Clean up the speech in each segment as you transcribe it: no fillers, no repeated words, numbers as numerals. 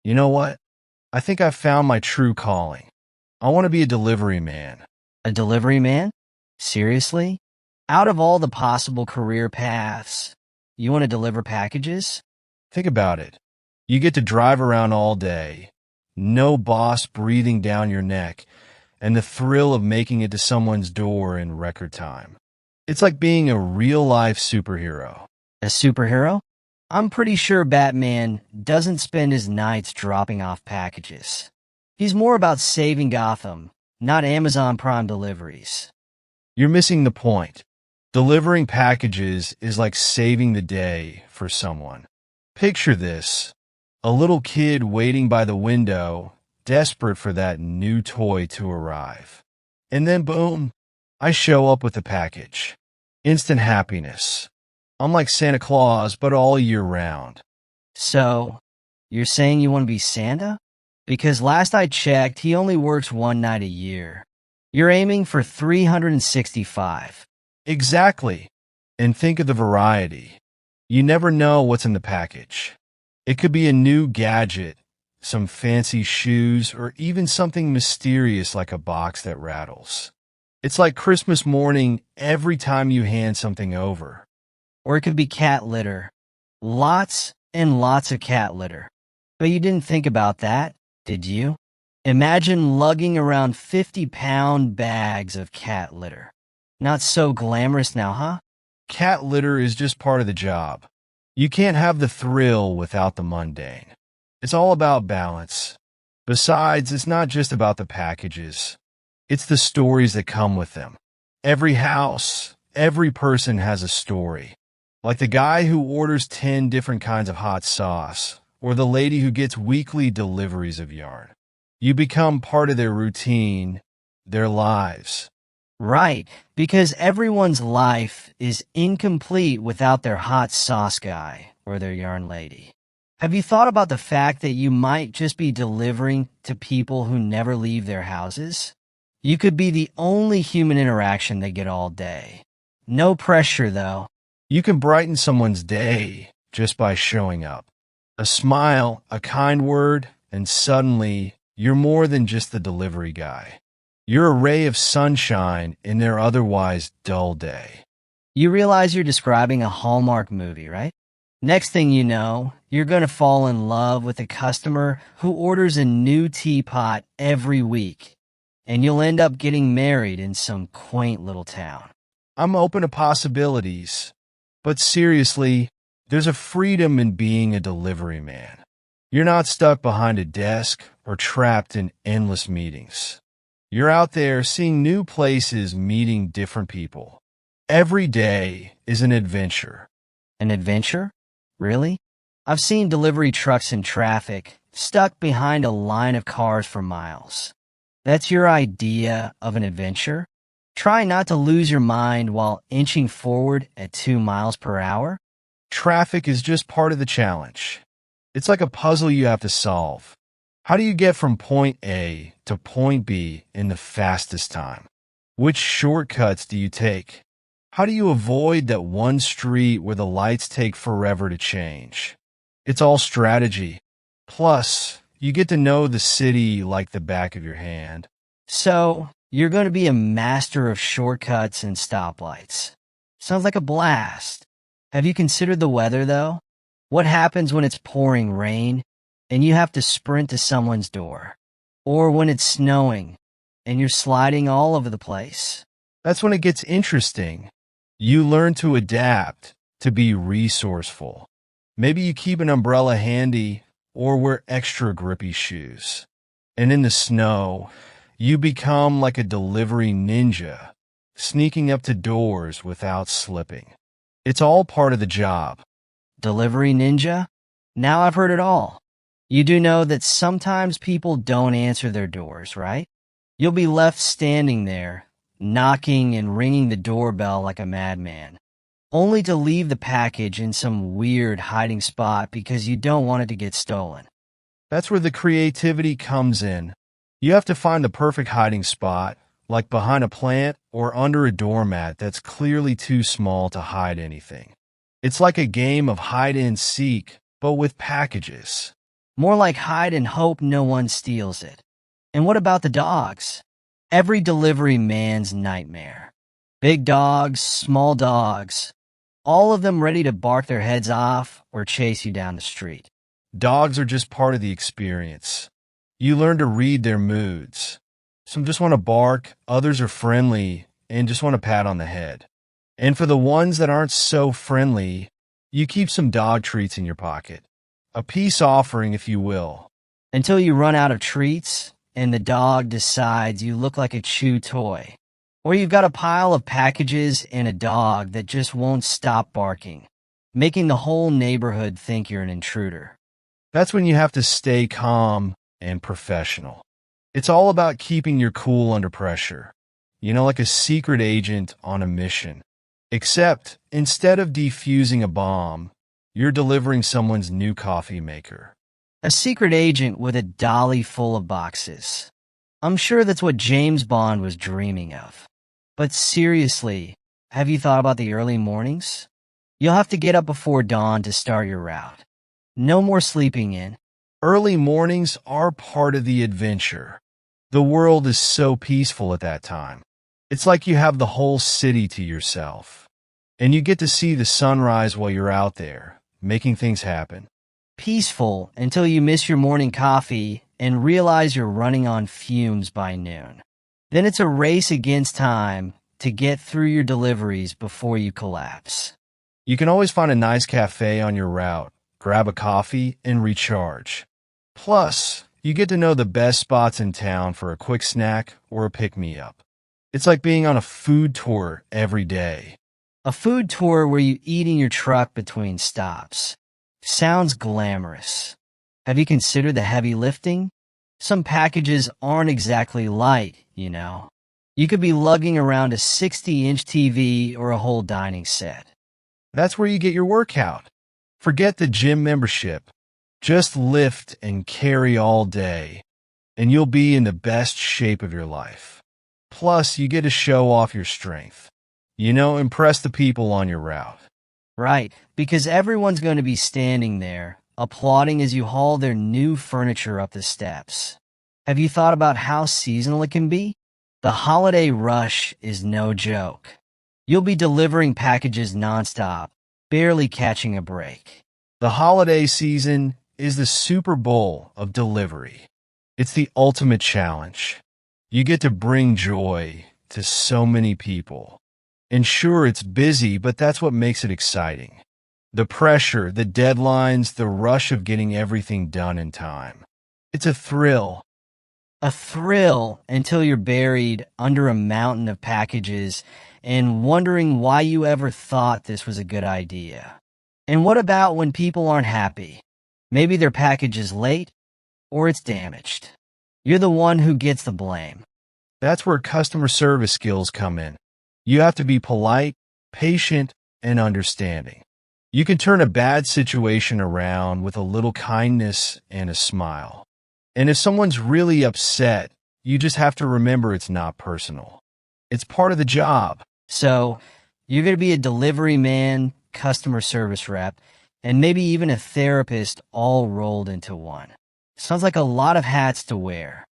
You know what? I think I've found my true calling. I want to be a delivery man. A delivery man? Seriously? Out of all the possible career paths, you want to deliver packages? Think about it. You get to drive around all day, no boss breathing down your neck, and the thrill of making it to someone's door in record time. It's like being a real-life superhero. A superhero? I'm pretty sure Batman doesn't spend his nights dropping off packages. He's more about saving Gotham, not Amazon Prime deliveries. You're missing the point. Delivering packages is like saving the day for someone. Picture this. A little kid waiting by the window, desperate for that new toy to arrive. And then boom, I show up with the package. Instant happiness. I'm like Santa Claus, but all year round. So, you're saying you want to be Santa? Because last I checked, he only works one night a year. You're aiming for 365. Exactly. And think of the variety. You never know what's in the package. It could be a new gadget, some fancy shoes, or even something mysterious like a box that rattles. It's like Christmas morning every time you hand something over. Or it could be cat litter. Lots and lots of cat litter. But you didn't think about that, did you? Imagine lugging around 50-pound bags of cat litter. Not so glamorous now, huh? Cat litter is just part of the job. You can't have the thrill without the mundane. It's all about balance. Besides, it's not just about the packages. It's the stories that come with them. Every house, every person has a story. Like the guy who orders 10 different kinds of hot sauce, or the lady who gets weekly deliveries of yarn. You become part of their routine, their lives. Right, because everyone's life is incomplete without their hot sauce guy or their yarn lady. Have you thought about the fact that you might just be delivering to people who never leave their houses? You could be the only human interaction they get all day. No pressure, though. You can brighten someone's day just by showing up. A smile, a kind word, and suddenly you're more than just the delivery guy. You're a ray of sunshine in their otherwise dull day. You realize you're describing a Hallmark movie, right? Next thing you know, you're going to fall in love with a customer who orders a new teapot every week, and you'll end up getting married in some quaint little town. I'm open to possibilities, but seriously, there's a freedom in being a delivery man. You're not stuck behind a desk or trapped in endless meetings. You're out there seeing new places, meeting different people. Every day is an adventure. An adventure? Really? I've seen delivery trucks in traffic, stuck behind a line of cars for miles. That's your idea of an adventure? Try not to lose your mind while inching forward at 2 miles per hour? Traffic is just part of the challenge. It's like a puzzle you have to solve. How do you get from point A to point B in the fastest time? Which shortcuts do you take? How do you avoid that one street where the lights take forever to change? It's all strategy. Plus, you get to know the city like the back of your hand. So, you're going to be a master of shortcuts and stoplights. Sounds like a blast. Have you considered the weather, though? What happens when it's pouring rain and you have to sprint to someone's door? Or when it's snowing and you're sliding all over the place? That's when it gets interesting. You learn to adapt, to be resourceful. Maybe you keep an umbrella handy or wear extra grippy shoes. And in the snow, you become like a delivery ninja, sneaking up to doors without slipping. It's all part of the job. Delivery ninja? Now I've heard it all. You do know that sometimes people don't answer their doors, right? You'll be left standing there, knocking and ringing the doorbell like a madman, only to leave the package in some weird hiding spot because you don't want it to get stolen. That's where the creativity comes in. You have to find the perfect hiding spot, like behind a plant or under a doormat that's clearly too small to hide anything. It's like a game of hide and seek, but with packages. More like hide and hope no one steals it. And what about the dogs? Every delivery man's nightmare. Big dogs, small dogs, all of them ready to bark their heads off or chase you down the street. Dogs are just part of the experience. You learn to read their moods. Some just want to bark, others are friendly and just want a pat on the head. And for the ones that aren't so friendly, you keep some dog treats in your pocket. A peace offering, if you will. Until you run out of treats and the dog decides you look like a chew toy. Or you've got a pile of packages and a dog that just won't stop barking, making the whole neighborhood think you're an intruder. That's when you have to stay calm and professional. It's all about keeping your cool under pressure. Like a secret agent on a mission. Except, instead of defusing a bomb, you're delivering someone's new coffee maker. A secret agent with a dolly full of boxes. I'm sure that's what James Bond was dreaming of. But seriously, have you thought about the early mornings? You'll have to get up before dawn to start your route. No more sleeping in. Early mornings are part of the adventure. The world is so peaceful at that time. It's like you have the whole city to yourself. And you get to see the sunrise while you're out there, making things happen. Peaceful until you miss your morning coffee and realize you're running on fumes by noon. Then it's a race against time to get through your deliveries before you collapse. You can always find a nice cafe on your route, grab a coffee, and recharge. Plus, you get to know the best spots in town for a quick snack or a pick-me-up. It's like being on a food tour every day. A food tour where you eat in your truck between stops. Sounds glamorous. Have you considered the heavy lifting? Some packages aren't exactly light, You could be lugging around a 60-inch TV or a whole dining set. That's where you get your workout. Forget the gym membership. Just lift and carry all day, and you'll be in the best shape of your life. Plus, you get to show off your strength. Impress the people on your route. Right, because everyone's going to be standing there, applauding as you haul their new furniture up the steps. Have you thought about how seasonal it can be? The holiday rush is no joke. You'll be delivering packages nonstop, barely catching a break. The holiday season is the Super Bowl of delivery. It's the ultimate challenge. You get to bring joy to so many people. And sure, it's busy, but that's what makes it exciting. The pressure, the deadlines, the rush of getting everything done in time. It's a thrill. A thrill until you're buried under a mountain of packages and wondering why you ever thought this was a good idea. And what about when people aren't happy? Maybe their package is late or it's damaged. You're the one who gets the blame. That's where customer service skills come in. You have to be polite, patient, and understanding. You can turn a bad situation around with a little kindness and a smile. And if someone's really upset, you just have to remember it's not personal. It's part of the job. So, you're going to be a delivery man, customer service rep, and maybe even a therapist all rolled into one. Sounds like a lot of hats to wear.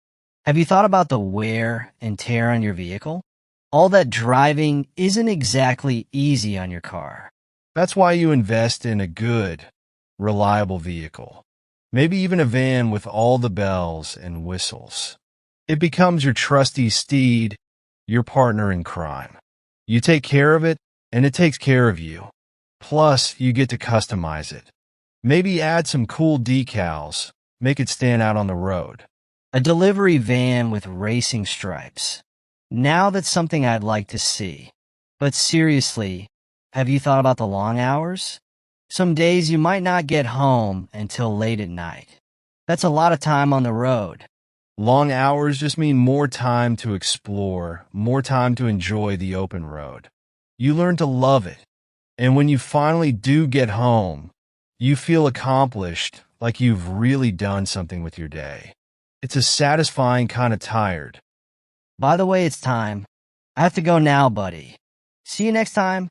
Have you thought about the wear and tear on your vehicle? All that driving isn't exactly easy on your car. That's why you invest in a good, reliable vehicle. Maybe even a van with all the bells and whistles. It becomes your trusty steed, your partner in crime. You take care of it, and it takes care of you. Plus, you get to customize it. Maybe add some cool decals, make it stand out on the road. A delivery van with racing stripes. Now that's something I'd like to see. But seriously, have you thought about the long hours? Some days you might not get home until late at night. That's a lot of time on the road. Long hours just mean more time to explore, more time to enjoy the open road. You learn to love it. And when you finally do get home, you feel accomplished, like you've really done something with your day. It's a satisfying kind of tired. By the way, it's time. I have to go now, buddy. See you next time.